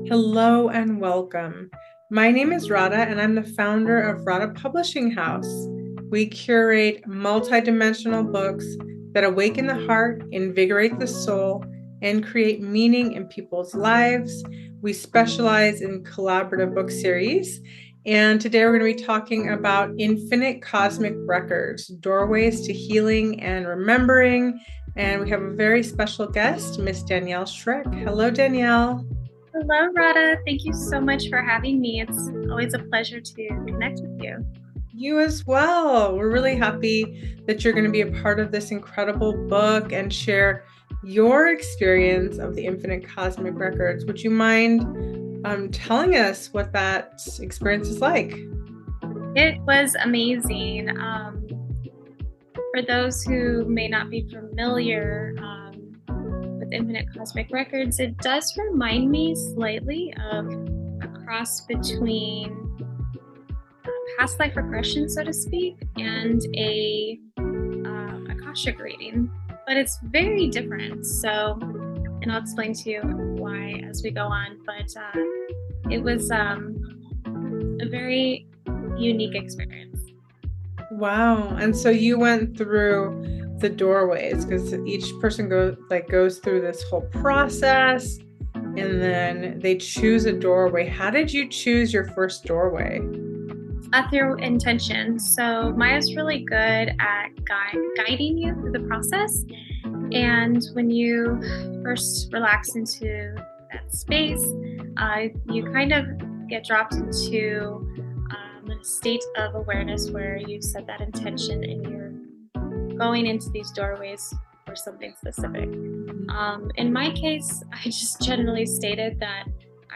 Hello and welcome. My name is Radha, and I'm the founder of Radha Publishing House. We curate multidimensional books that awaken the heart, invigorate the soul, and create meaning in people's lives. We specialize in collaborative book series. And today we're going to be talking about infinite cosmic records, doorways to healing and remembering. And we have a very special guest, Miss Danielle Schreck. Hello, Danielle. Hello, Radha. Thank you so much for having me. It's always a pleasure to connect with you. You as well. We're really happy that you're going to be a part of this incredible book and share your experience of the Infinite Cosmic Records. Would you mind telling us what that experience is like? It was amazing. For those who may not be familiar with Infinite Cosmic Records, it does remind me slightly of a cross between past life regression, so to speak, and a Akashic reading, but it's very different. So, and I'll explain to you why as we go on. But it was a very unique experience. Wow. And so you went through the doorways because each person goes through this whole process and then they choose a doorway. How did you choose your first doorway? Through intention. So Maya's really good at guiding you through the process. And when you first relax into that space, you kind of get dropped into a state of awareness where you've set that intention and you're going into these doorways for something specific. In my case, I just generally stated that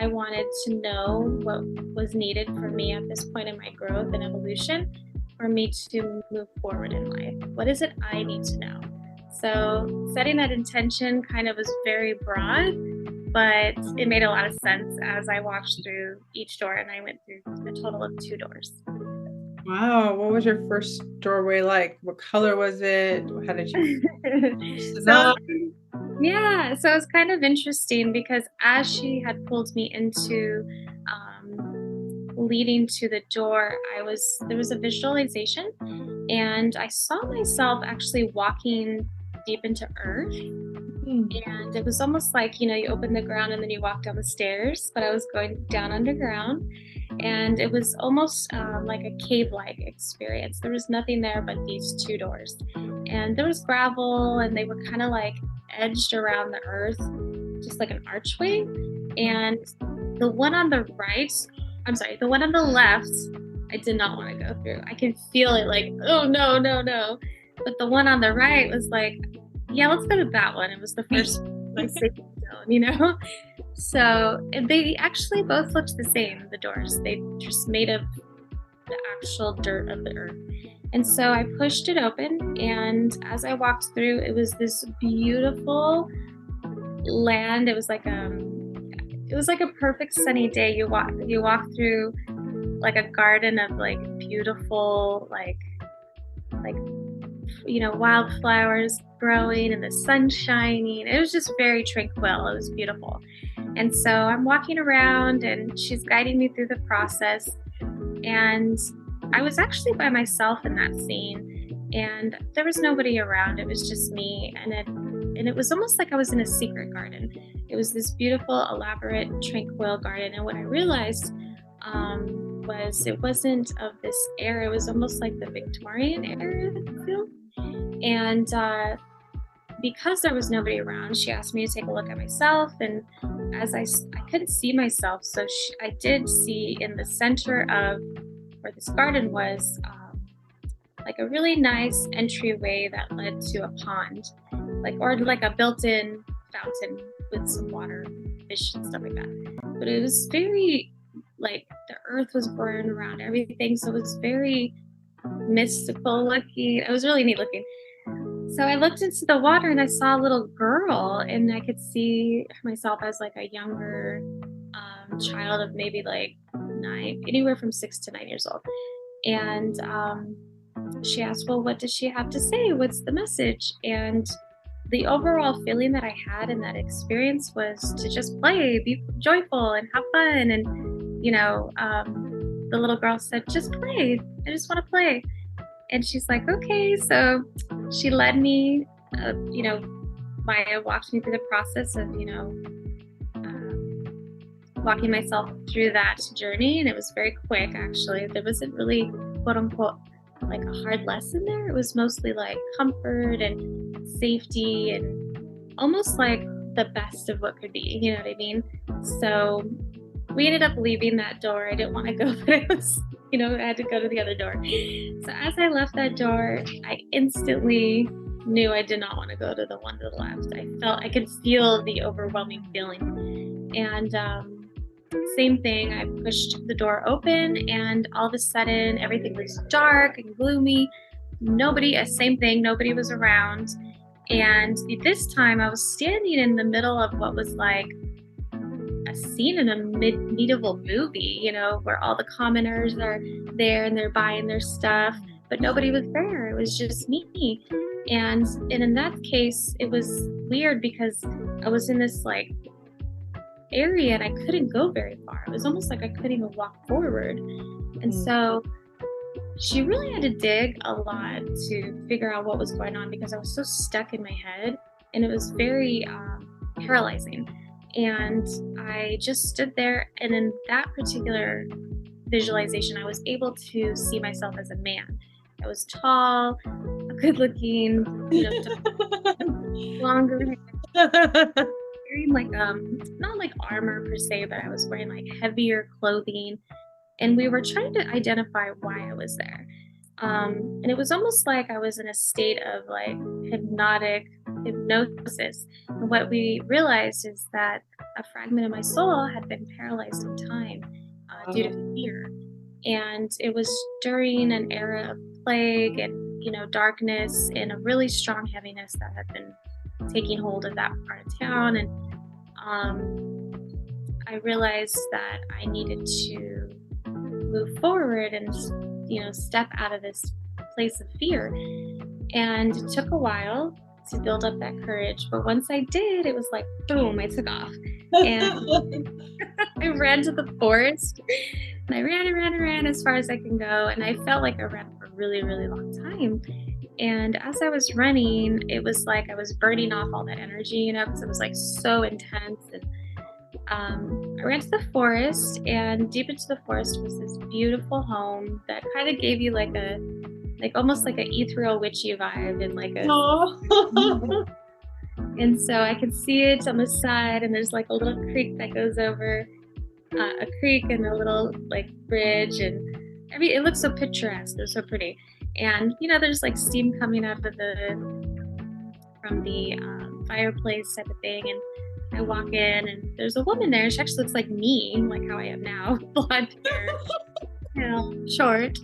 I wanted to know what was needed for me at this point in my growth and evolution for me to move forward in life. What is it I need to know? So setting that intention kind of was very broad, but it made a lot of sense as I walked through each door, and I went through a total of 2 doors. Wow, what was your first doorway like? What color was it? How did you So yeah, so it's kind of interesting because as she had pulled me into leading to the door, there was a visualization, and I saw myself actually walking deep into earth. And it was almost like, you open the ground and then you walk down the stairs, but I was going down underground. And it was almost like a cave like experience. There was nothing there but these 2 doors. And there was gravel, and they were kind of like edged around the earth, just like an archway. And the one on the right, I'm sorry, the one on the left, I did not want to go through. I could feel it like, oh no, no, no. But the one on the right was like, yeah, let's go to that one. It was the first one safe zone. So they actually both looked the same, the doors. They just made of the actual dirt of the earth. And so I pushed it open, and as I walked through, it was this beautiful land. It was like a perfect sunny day. You walk through like a garden of like beautiful like wildflowers growing and the sun shining. It was just very tranquil. It was beautiful. And so I'm walking around and she's guiding me through the process. And I was actually by myself in that scene, and there was nobody around. It was just me. And it was almost like I was in a secret garden. It was this beautiful, elaborate, tranquil garden. And what I realized was it wasn't of this era. It was almost like the Victorian era feel. And because there was nobody around, she asked me to take a look at myself. And as I couldn't see myself, so I did see in the center of where this garden was like a really nice entryway that led to a pond, or like a built-in fountain with some water, fish and stuff like that. But it was very like the earth was growing around everything, so it was very mystical looking. It was really neat looking. So I looked into the water and I saw a little girl, and I could see myself as like a younger child of maybe like anywhere from 6 to 9 years old. And she asked, well, what does she have to say? What's the message? And the overall feeling that I had in that experience was to just play, be joyful, and have fun. And, the little girl said, just play. I just want to play. And she's like, okay. So she led me, Maya walked me through the process of, walking myself through that journey. And it was very quick, actually. There wasn't really, quote unquote, like a hard lesson there. It was mostly like comfort and safety and almost like the best of what could be. You know what I mean? So we ended up leaving that door. I didn't want to go, but I was, I had to go to the other door. So as I left that door, I instantly knew I did not want to go to the one to the left. I could feel the overwhelming feeling. And same thing, I pushed the door open, and all of a sudden everything was dark and gloomy. Same thing, nobody was around. And this time I was standing in the middle of what was like a scene in a medieval movie, where all the commoners are there and they're buying their stuff, but nobody was there. It was just me. And in that case, it was weird because I was in this like area and I couldn't go very far. It was almost like I couldn't even walk forward. And so she really had to dig a lot to figure out what was going on, because I was so stuck in my head, and it was very paralyzing. And I just stood there, and in that particular visualization, I was able to see myself as a man. I was tall, good looking, longer hair, wearing like not like armor per se, but I was wearing like heavier clothing, and we were trying to identify why I was there. And it was almost like I was in a state of like hypnosis. And what we realized is that a fragment of my soul had been paralyzed in time due to fear. And it was during an era of plague and, darkness and a really strong heaviness that had been taking hold of that part of town. And I realized that I needed to move forward and, step out of this place of fear. And it took a while to build up that courage. But once I did, it was like, boom, I took off. And I ran to the forest, and I ran as far as I can go. And I felt like I ran for a really, really long time. And as I was running, it was like I was burning off all that energy, because it was like so intense. And I ran to the forest, and deep into the forest was this beautiful home that kind of gave you like almost like an ethereal witchy vibe, and like and so I could see it on the side, and there's like a little creek that goes over a creek, and a little like bridge, and it looks so picturesque. They're so pretty. And there's like steam coming out of from the fireplace type of thing. And I walk in, and there's a woman there. She actually looks like me, like how I am now, blonde hair, short.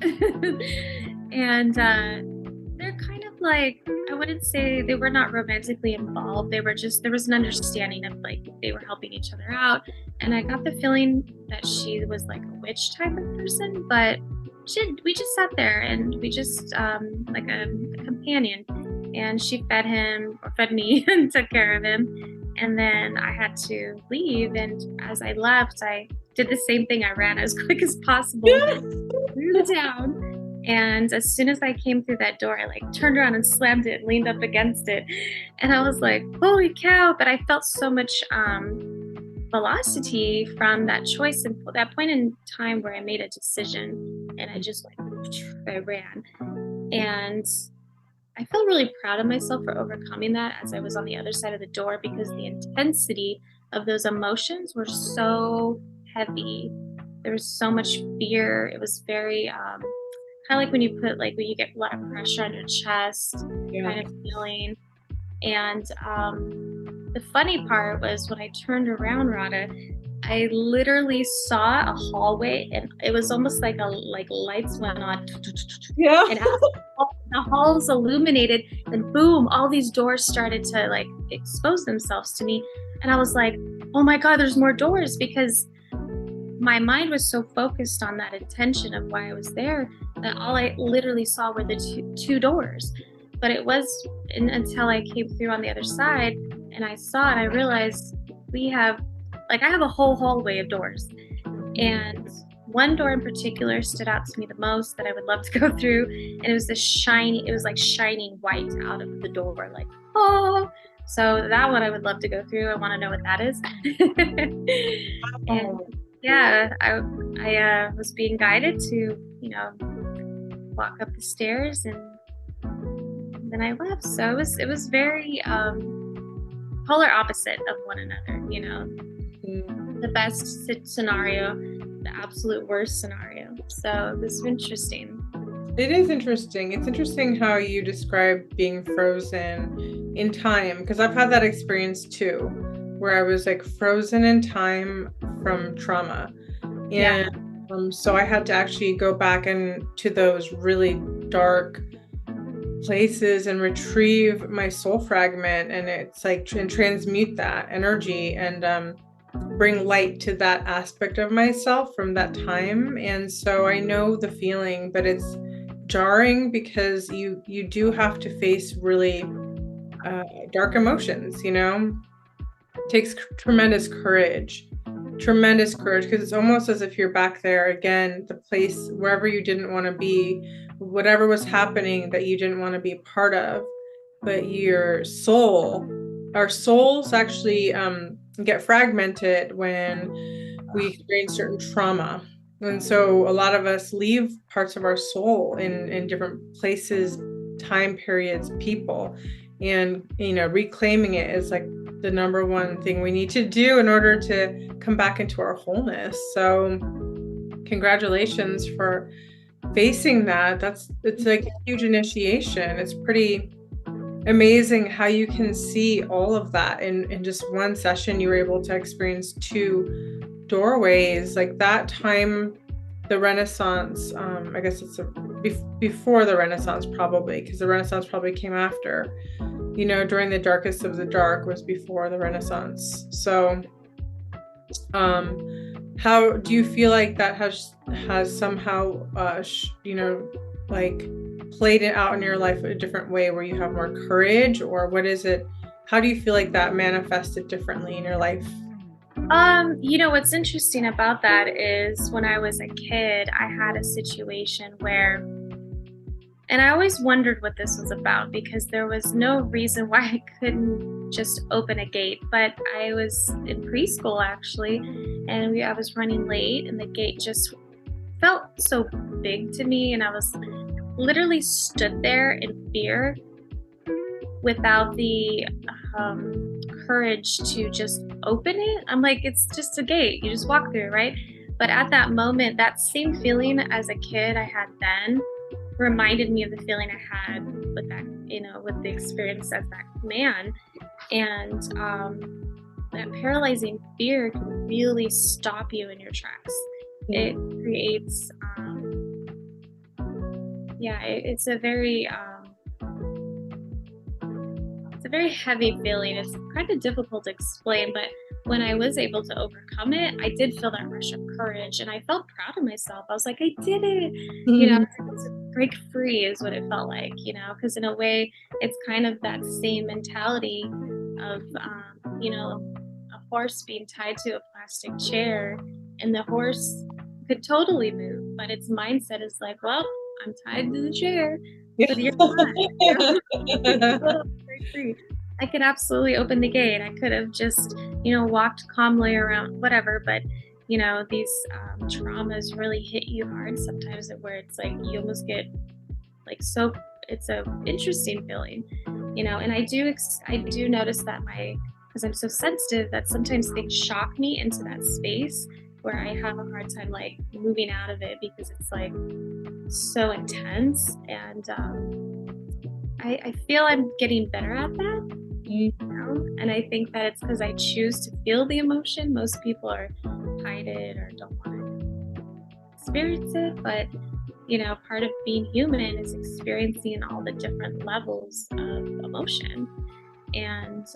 And they're kind of like, I wouldn't say they were not romantically involved. There was an understanding of like they were helping each other out. And I got the feeling that she was like a witch type of person, but we just sat there, and we just like a companion, and she fed me and took care of him. And then I had to leave. And as I left, I did the same thing. I ran as quick as possible through the town. And as soon as I came through that door, I like turned around and slammed it and leaned up against it. And I was like, holy cow. But I felt so much velocity from that choice, and that point in time where I made a decision, and I ran. And I felt really proud of myself for overcoming that as I was on the other side of the door, because the intensity of those emotions were so heavy. There was so much fear. It was very kind of like when you get a lot of pressure on your chest, kind of feeling. And the funny part was when I turned around, Rada, I literally saw a hallway, and it was almost like lights went on. Yeah. And the halls illuminated, and boom, all these doors started to like expose themselves to me. And I was like, oh my God, there's more doors, because my mind was so focused on that intention of why I was there that all I literally saw were the two doors. But it was until I came through on the other side and I saw it, I realized I have a whole hallway of doors. And one door in particular stood out to me the most that I would love to go through. And it was like shining white out of the door, like, oh. So that one I would love to go through. I want to know what that is. And Oh, yeah, I was being guided to, walk up the stairs, and then I left. So it was very polar opposite of one another. The best scenario, the absolute worst scenario. So this is interesting. it is interesting. It's interesting how you describe being frozen in time, because I've had that experience too, where I was like frozen in time from trauma. Yeah. And so I had to actually go back into those really dark places and retrieve my soul fragment, and it's like and transmute that energy and bring light to that aspect of myself from that time. And so I know the feeling, but it's jarring because you do have to face really dark emotions. It takes tremendous courage, because it's almost as if you're back there again, the place wherever you didn't want to be, whatever was happening that you didn't want to be a part of. But our souls actually get fragmented when we experience certain trauma. And so a lot of us leave parts of our soul in different places, time periods, people. And reclaiming it is like the number one thing we need to do in order to come back into our wholeness. So congratulations for facing that. It's like a huge initiation. It's pretty amazing how you can see all of that in just one session. You were able to experience two doorways like that time. The Renaissance, I guess it's before the Renaissance, probably, because the Renaissance probably came after. During the darkest of the dark was before the Renaissance. So how do you feel like that has somehow like played it out in your life a different way, where you have more courage, or what is it? How do you feel like that manifested differently in your life? What's interesting about that is when I was a kid, I had a situation where, and I always wondered what this was about, because there was no reason why I couldn't just open a gate. But I was in preschool actually, and I was running late, and the gate just felt so big to me, and I was literally stood there in fear without the courage to just open it. I'm like, it's just a gate, you just walk through it, right? But at that moment, that same feeling as a kid I had then reminded me of the feeling I had with that, with the experience as that man. And that paralyzing fear can really stop you in your tracks. It creates it's a very heavy feeling. It's kind of difficult to explain, but when I was able to overcome it, I did feel that rush of courage, and I felt proud of myself. I was like, I did it. I was able to break free is what it felt like, because in a way, it's kind of that same mentality of, a horse being tied to a plastic chair, and the horse could totally move, but its mindset is like, well, I'm tied to the chair, but you're not. Break free. I could absolutely open the gate. I could have just, walked calmly around, whatever. But, these traumas really hit you hard sometimes, where it's like you almost get like so. It's a interesting feeling, And I do notice that because I'm so sensitive, that sometimes things shock me into that space where I have a hard time like moving out of it, because it's like so intense. And I feel I'm getting better at that. And I think that it's because I choose to feel the emotion. Most people are hide it or don't want to experience it, but part of being human is experiencing all the different levels of emotion. And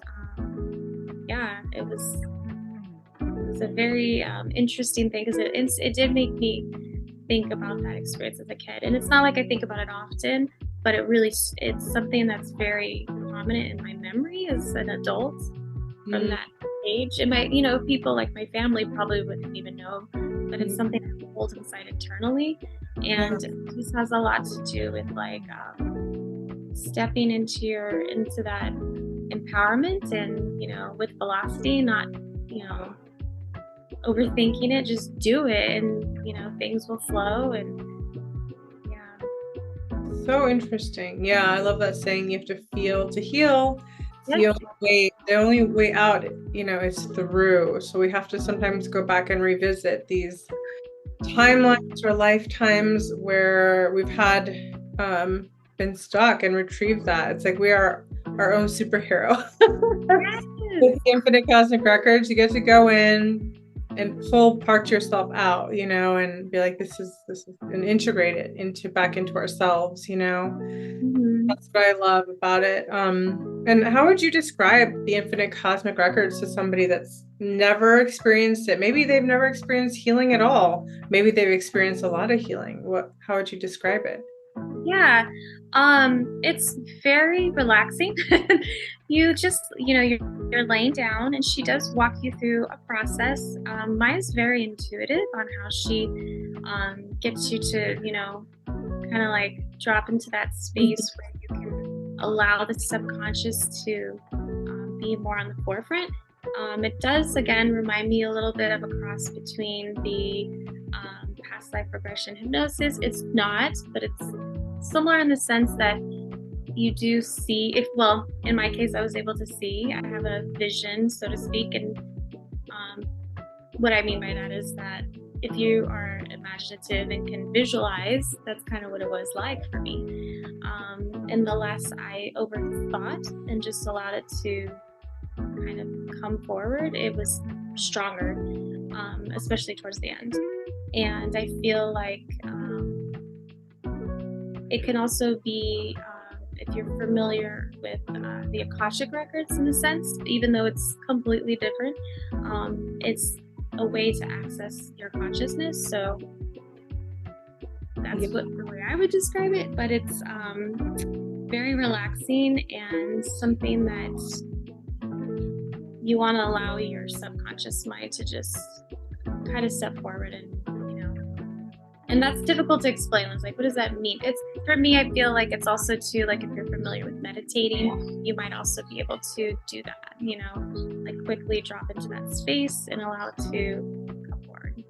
it was a very interesting thing, because it did make me think about that experience as a kid. And it's not like I think about it often, but it's something that's very prominent in my memory as an adult from Mm, that age. It might, people like my family probably wouldn't even know, but it's something I hold inside internally. yeah. And this has a lot to do with like stepping into that empowerment and, with velocity, not, overthinking it, just do it and, things will flow and yeah. So interesting. Yeah, I love that saying, you have to feel to heal. It's Yes. the only way out, is through. So we have to sometimes go back and revisit these timelines or lifetimes where we've had been stuck and retrieve that. It's like we are our own superhero. With the Infinite Cosmic Records, you get to go in and pull parts yourself out, and be like, this is, and integrate it back into ourselves, Mhm. That's what I love about it. And how would you describe the Infinite Cosmic Records to somebody that's never experienced it? Maybe they've never experienced healing at all. Maybe they've experienced a lot of healing. How would you describe it? Yeah. It's very relaxing. You just, you're laying down and she does walk you through a process. Maya's very intuitive on how she gets you to, kind of like drop into that space where you can allow the subconscious to be more on the forefront. It does, again, remind me a little bit of a cross between the past life regression hypnosis. It's not, but it's similar in the sense that you do see, well, in my case, I was able to see, I have a vision, so to speak. And what I mean by that is that if you are imaginative and can visualize, that's kind of what it was like for me. And the less I overthought and just allowed it to kind of come forward, it was stronger, especially towards the end. And I feel like it can also be, if you're familiar with the Akashic records in a sense, even though it's completely different, it's a way to access your consciousness. So that's the way I would describe it. But it's very relaxing and something that you want to allow your subconscious mind to just kind of step forward and and that's difficult to explain. It's like, what does that mean? It's, for me, I feel like it's also too, like, if you're familiar with meditating, you might also be able to do that, like quickly drop into that space and allow it to come forward.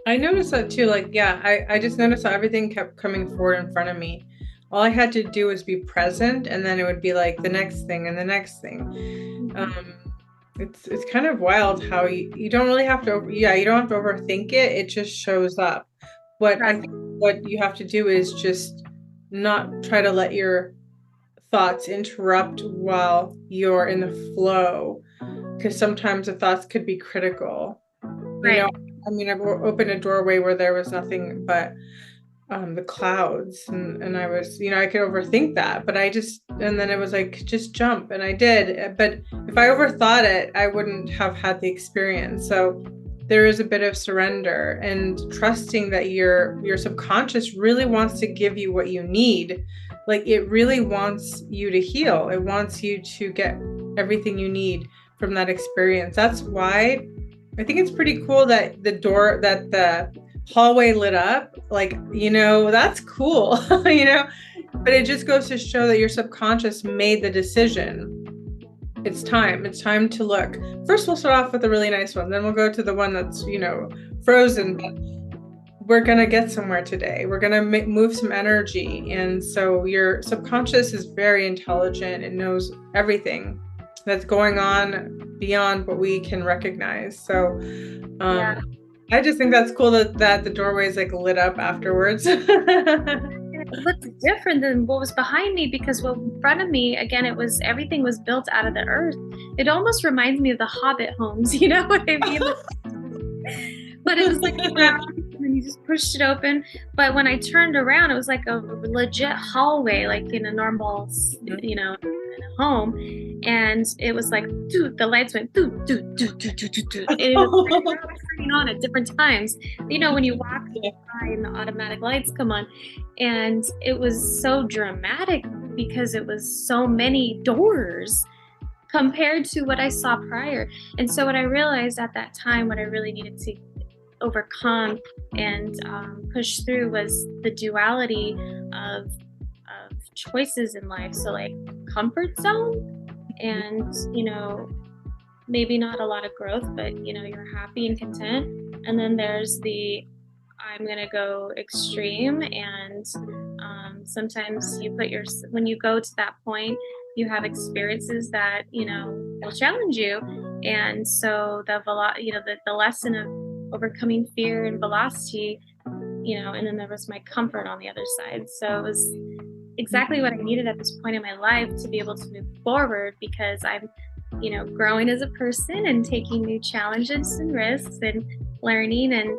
I noticed that too. Like, yeah, I just noticed how everything kept coming forward in front of me. All I had to do was be present, and then it would be like the next thing and the next thing. It's kind of wild how you don't really have to, you don't have to overthink it. It just shows up. I think what you have to do is just not try to let your thoughts interrupt while you're in the flow, because sometimes the thoughts could be critical. Right. I've opened a doorway where there was nothing but the clouds, and I was, I could overthink that, but and then it was like, just jump, and I did. But if I overthought it, I wouldn't have had the experience. So there is a bit of surrender and trusting that your subconscious really wants to give you what you need. Like, it really wants you to heal. It wants you to get everything you need from that experience. That's why I think it's pretty cool that the hallway lit up. Like, that's cool, but it just goes to show that your subconscious made the decision. It's time to look. First, we'll start off with a really nice one. Then we'll go to the one that's, frozen. But we're going to get somewhere today. We're going to move some energy. And so your subconscious is very intelligent. It knows everything that's going on beyond what we can recognize. So I just think that's cool that the doorway is like lit up afterwards. It looked different than what was behind me, because what in front of me, again, everything was built out of the earth. It almost reminds me of the Hobbit homes, you know what I mean? But it was like a ground, and you just pushed it open. But when I turned around, it was like a legit hallway, like in a normal, in a home. And it was like, dude, the lights went, dude, dude, dude, dude, dude, dude, dude. It was turning on at different times. When you walk by and the automatic lights come on. And it was so dramatic because it was so many doors compared to what I saw prior. And so what I realized at that time, what I really needed to overcome and push through was the duality of choices in life. So like comfort zone and, maybe not a lot of growth, but you're happy and content. And then there's the I'm gonna go extreme, and sometimes when you go to that point, you have experiences that will challenge you, and so the lesson of overcoming fear and velocity, and then there was my comfort on the other side. So it was exactly what I needed at this point in my life to be able to move forward, because I'm growing as a person and taking new challenges and risks and learning, and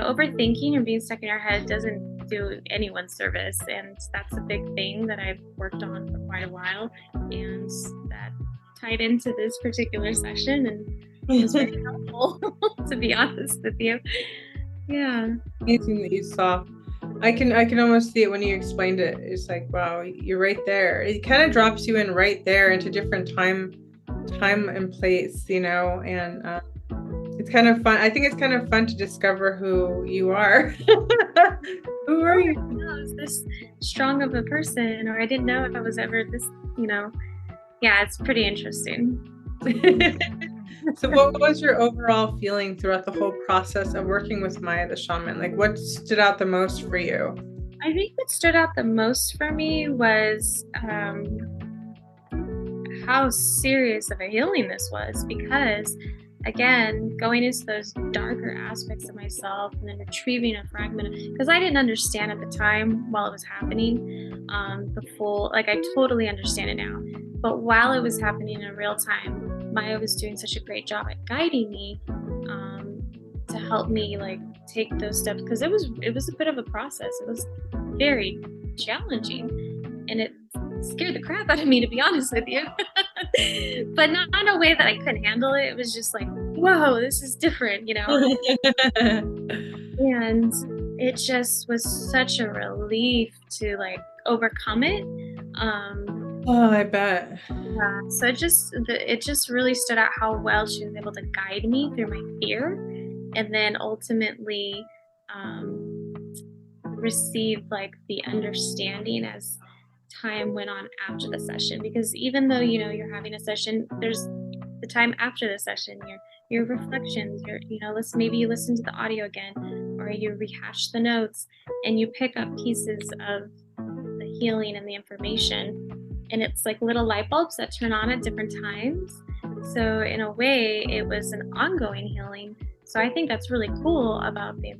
overthinking and being stuck in our head doesn't do anyone service. And that's a big thing that I've worked on for quite a while. And that tied into this particular session and was very helpful, to be honest with you. Yeah. Amazing that you saw. I can almost see it when you explained it. It's like, wow, you're right there. It kind of drops you in right there into different time and place, and it's kind of fun. I think it's kind of fun to discover who you are. Who are you? I was this strong of a person, or I didn't know I was ever this, yeah, it's pretty interesting. So what was your overall feeling throughout the whole process of working with Maya the shaman? Like, what stood out the most for you? I think what stood out the most for me was how serious of a healing this was, because again, going into those darker aspects of myself and then retrieving a fragment, because I didn't understand at the time while it was happening, I totally understand it now. But while it was happening in real time, Maya was doing such a great job at guiding me to help me take those steps, because it was a bit of a process. It was very challenging, and it scared the crap out of me, to be honest with you. But not in a way that I couldn't handle it. It was just like, whoa, this is different, And it just was such a relief to overcome it. Oh, I bet. Yeah. So it just really stood out how well she was able to guide me through my fear, and then ultimately receive the understanding as time went on after the session. Because even though you're having a session, there's the time after the session, your reflections, maybe you listen to the audio again, or you rehash the notes and you pick up pieces of the healing and the information, and it's like little light bulbs that turn on at different times. So in a way, it was an ongoing healing. So I think that's really cool about the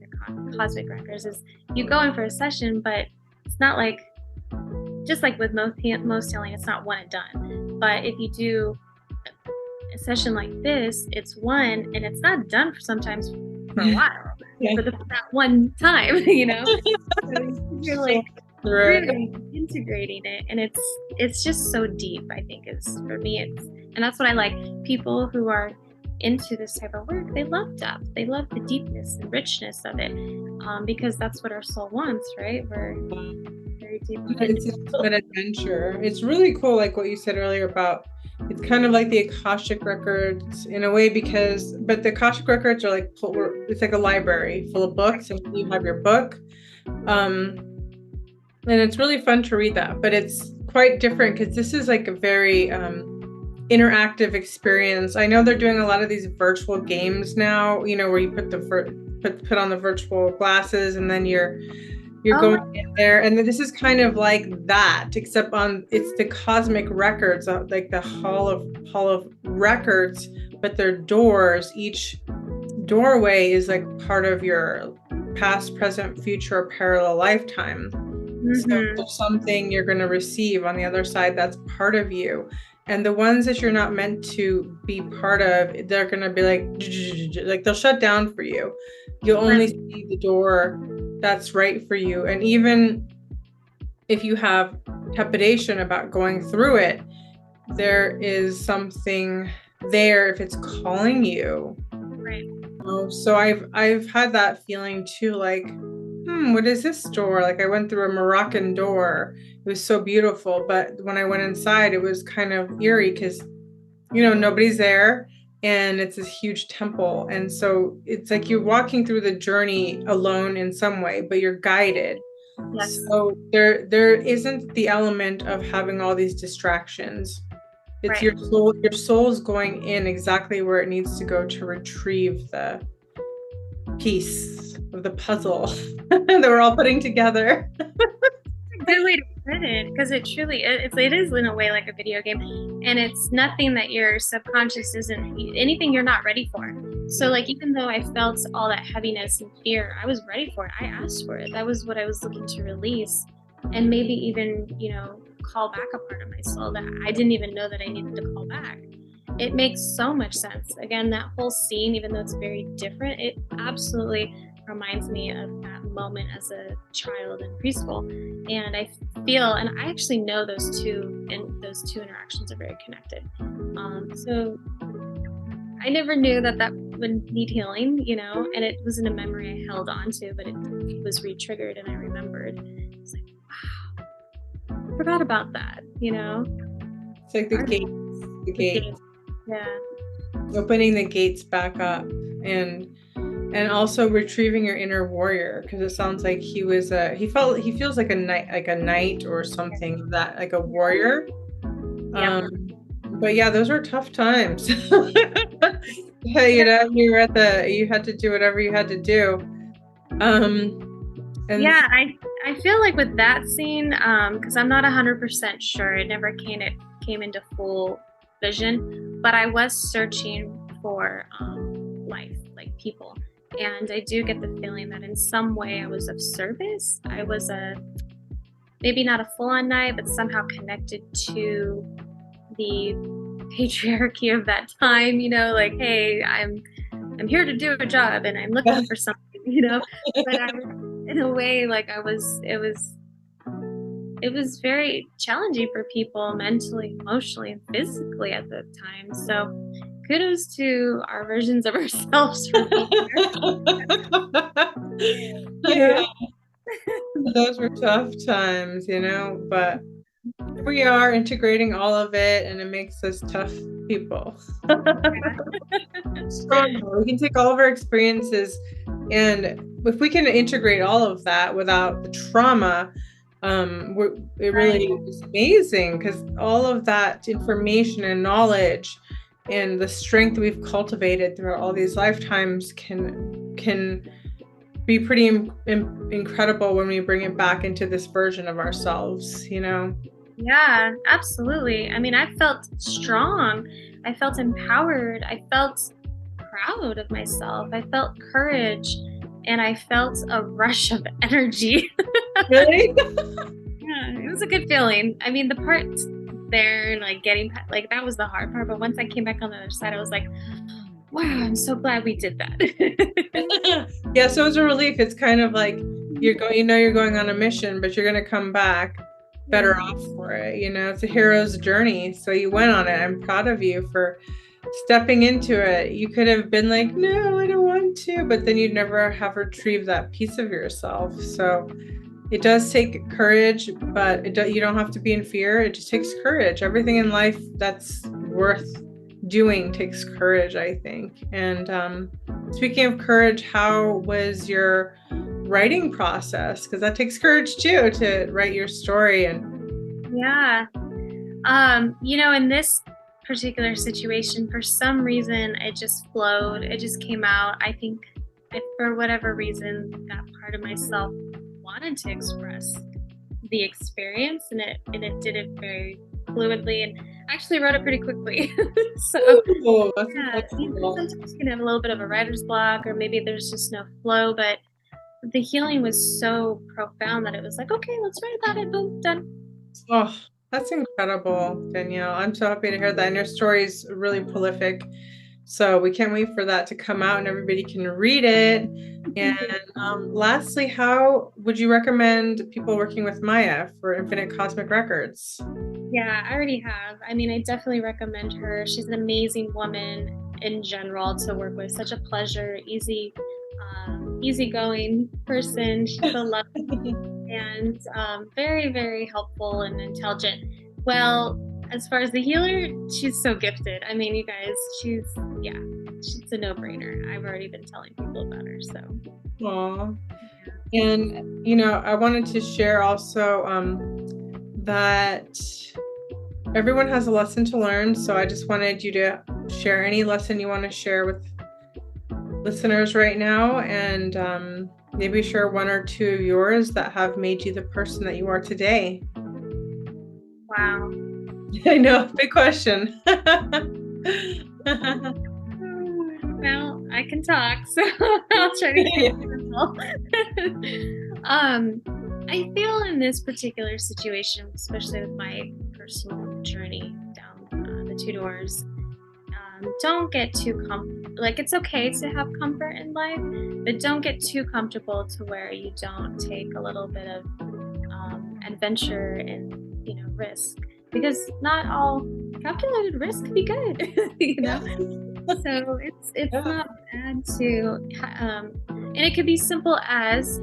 cosmic records is you go in for a session, but it's not just like with most healing, it's not one and done. But if you do a session like this, it's one, and it's not done sometimes for a while. Yeah. For that one time, So you're really integrating it, and it's just so deep. I think for me, and that's what I like. People who are into this type of work, they love depth. They love the deepness and richness of it, because that's what our soul wants, right? We're very deep. It's an adventure. It's really cool, like what you said earlier about it's kind of like the Akashic records in a way, but the Akashic records are it's like a library full of books, and you have your book, and it's really fun to read that. But it's quite different because this is like a very interactive experience. I know they're doing a lot of these virtual games now, where you put on the virtual glasses, and then you're going in there, and this is kind of like that, except it's the cosmic records, like the hall of records, but they're doors. Each doorway is like part of your past, present, future, or parallel lifetime. Mm-hmm. So there's something you're going to receive on the other side that's part of you. And the ones that you're not meant to be part of, they're going to be like they'll shut down for you. You'll only see the door that's right for you. And even if you have trepidation about going through it, there is something there if it's calling you. Right. So I've had that feeling too, like, what is this door? Like I went through a Moroccan door, It was so beautiful. But when I went inside, it was kind of eerie because, nobody's there and it's this huge temple. And so it's like you're walking through the journey alone in some way, but you're guided. Yes. So there isn't the element of having all these distractions. It's Right. your soul's going in exactly where it needs to go to retrieve the piece of the puzzle that we're all putting together. Good way to put it, because it truly it is in a way like a video game, and it's nothing that your subconscious isn't anything you're not ready for. So like even though I felt all that heaviness and fear, I was ready for it. I asked for it. That was what I was looking to release, and maybe even call back a part of my soul that I didn't even know that I needed to call back. It makes so much sense. Again, that whole scene, even though it's very different, it absolutely reminds me of that moment as a child in preschool. And I feel, and I actually know those two interactions are very connected. So I never knew that that would need healing, and it wasn't a memory I held on to, but it was re-triggered and I remembered. It's like, wow, I forgot about that, It's like the the gate, game. Yeah. opening the gates back up, and also retrieving your inner warrior, because it sounds like he feels like a knight or something, that like a warrior. Yep. But yeah, those were tough times. Yeah, you had to do whatever you had to do. And Yeah, I feel like with that scene, because I'm not 100% sure, it never came into full vision, but I was searching for life, like people, and I do get the feeling that in some way I was of service. I was maybe not a full-on knight, but somehow connected to the patriarchy of that time. Like, hey, I'm here to do a job, and I'm looking for something. But I was, in a way, like it was very challenging for people mentally, emotionally, and physically at the time. So kudos to our versions of ourselves for being yeah, there. those were tough times, but here we are integrating all of it, and it makes us tough people. Stronger. We can take all of our experiences, and if we can integrate all of that without the trauma, it really is amazing, because all of that information and knowledge and the strength we've cultivated throughout all these lifetimes can be pretty incredible when we bring it back into this version of ourselves. Yeah, absolutely. I mean, I felt strong. I felt empowered. I felt proud of myself. I felt courage, and I felt a rush of energy. Really? Yeah, it was a good feeling. I mean, the part there, like like that was the hard part. But once I came back on the other side, I was like, wow, I'm so glad we did that. Yeah, so it's a relief. It's kind of like you're going on a mission, but you're going to come back better off for it. It's a hero's journey. So you went on it. I'm proud of you for stepping into it. You could have been like, no, I don't want to, but then you'd never have retrieved that piece of yourself. So it does take courage, but you don't have to be in fear. It just takes courage. Everything in life that's worth doing takes courage, I think. And speaking of courage, how was your writing process? Because that takes courage too, to write your story. And yeah. In this particular situation, for some reason, it just flowed. It just came out. I think for whatever reason, that part of myself wanted to express the experience, and it did it very fluidly, and actually wrote it pretty quickly. So yeah, sometimes you can have a little bit of a writer's block, or maybe there's just no flow, but the healing was so profound that it was like, okay, let's write about it. Boom, done. Oh, that's incredible, Danielle. I'm so happy to hear that. And your story is really prolific. So we can't wait for that to come out and everybody can read it. And lastly, how would you recommend people working with Maya for Infinite Cosmic Records? Yeah, I already have. I mean, I definitely recommend her. She's an amazing woman in general to work with. Such a pleasure, easy easygoing person. She's so lovely and very, very helpful and intelligent. Well, as far as the healer, she's so gifted. I mean, you guys, yeah, she's a no-brainer. I've already been telling people about her. So, Aw. And, I wanted to share also that everyone has a lesson to learn. So I just wanted you to share any lesson you want to share with listeners right now, and maybe share one or two of yours that have made you the person that you are today. wow. I know, big question. Well, I can talk, so I'll try to keep it simple. I feel in this particular situation, especially with my personal journey down the two doors, don't get too it's okay to have comfort in life, but don't get too comfortable to where you don't take a little bit of adventure and risk, because not all calculated risk can be good. So it's not bad to and it could be simple as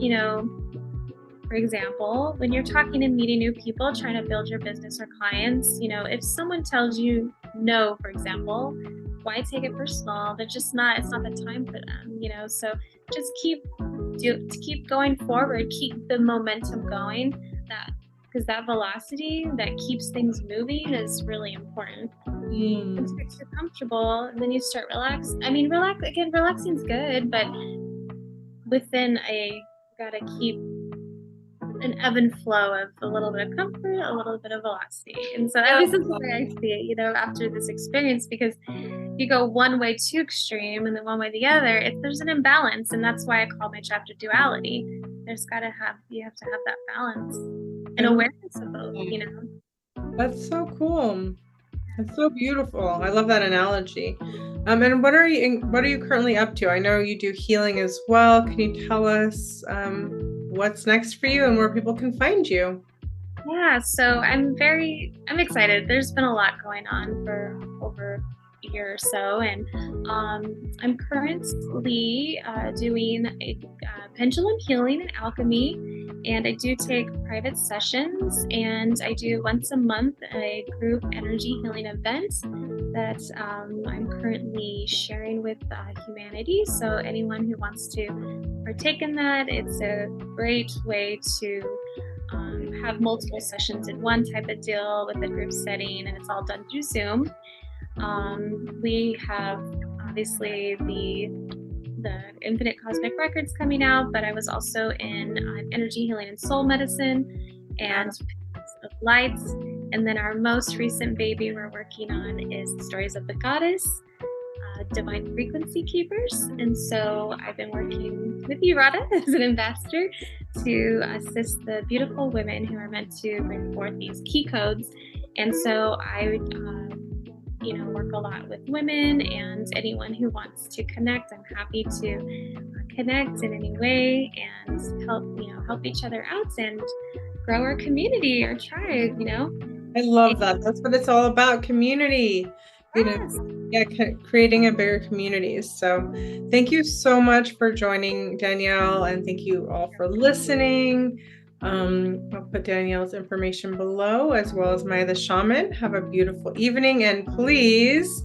for example, when you're talking and meeting new people, trying to build your business or clients, if someone tells you no, for example, why take it personal? They're just not, it's not the time for them, so just keep going forward, keep the momentum going, because that velocity that keeps things moving is really important. Once you get too comfortable and then you start relaxing is good, but within gotta keep an ebb and flow of a little bit of comfort, a little bit of velocity. And so at least that's the way I see it, after this experience, because you go one way too extreme and then one way the other, there's an imbalance. And that's why I call my chapter duality. You have to have that balance and awareness of both, That's so cool. That's so beautiful. I love that analogy. And what are you currently up to? I know you do healing as well. Can you tell us what's next for you and where people can find you? Yeah, so I'm excited. There's been a lot going on for over a year or so, and I'm currently doing a pendulum healing and alchemy, and I do take private sessions, and I do once a month a group energy healing event that I'm currently sharing with humanity. So anyone who wants to partake in that, it's a great way to have multiple sessions in one type of deal with a group setting, and it's all done through Zoom. We have obviously the Infinite Cosmic Records coming out, but I was also in energy healing and soul medicine and of lights. And then our most recent baby we're working on is the Stories of the Goddess, Divine Frequency Keepers. And so I've been working with you, Radha, as an ambassador to assist the beautiful women who are meant to bring forth these key codes. And so I work a lot with women, and anyone who wants to connect, I'm happy to connect in any way and help each other out and grow our community, our tribe, I love that. That's what it's all about, community. Creating a bigger community. So thank you so much for joining, Danielle, and thank you all for listening. I'll put Danielle's information below, as well as Maya the Shaman. Have a beautiful evening, and please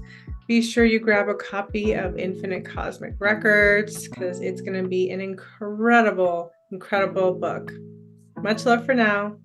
be sure you grab a copy of Infinite Cosmic Records, because it's going to be an incredible, incredible book. Much love for now.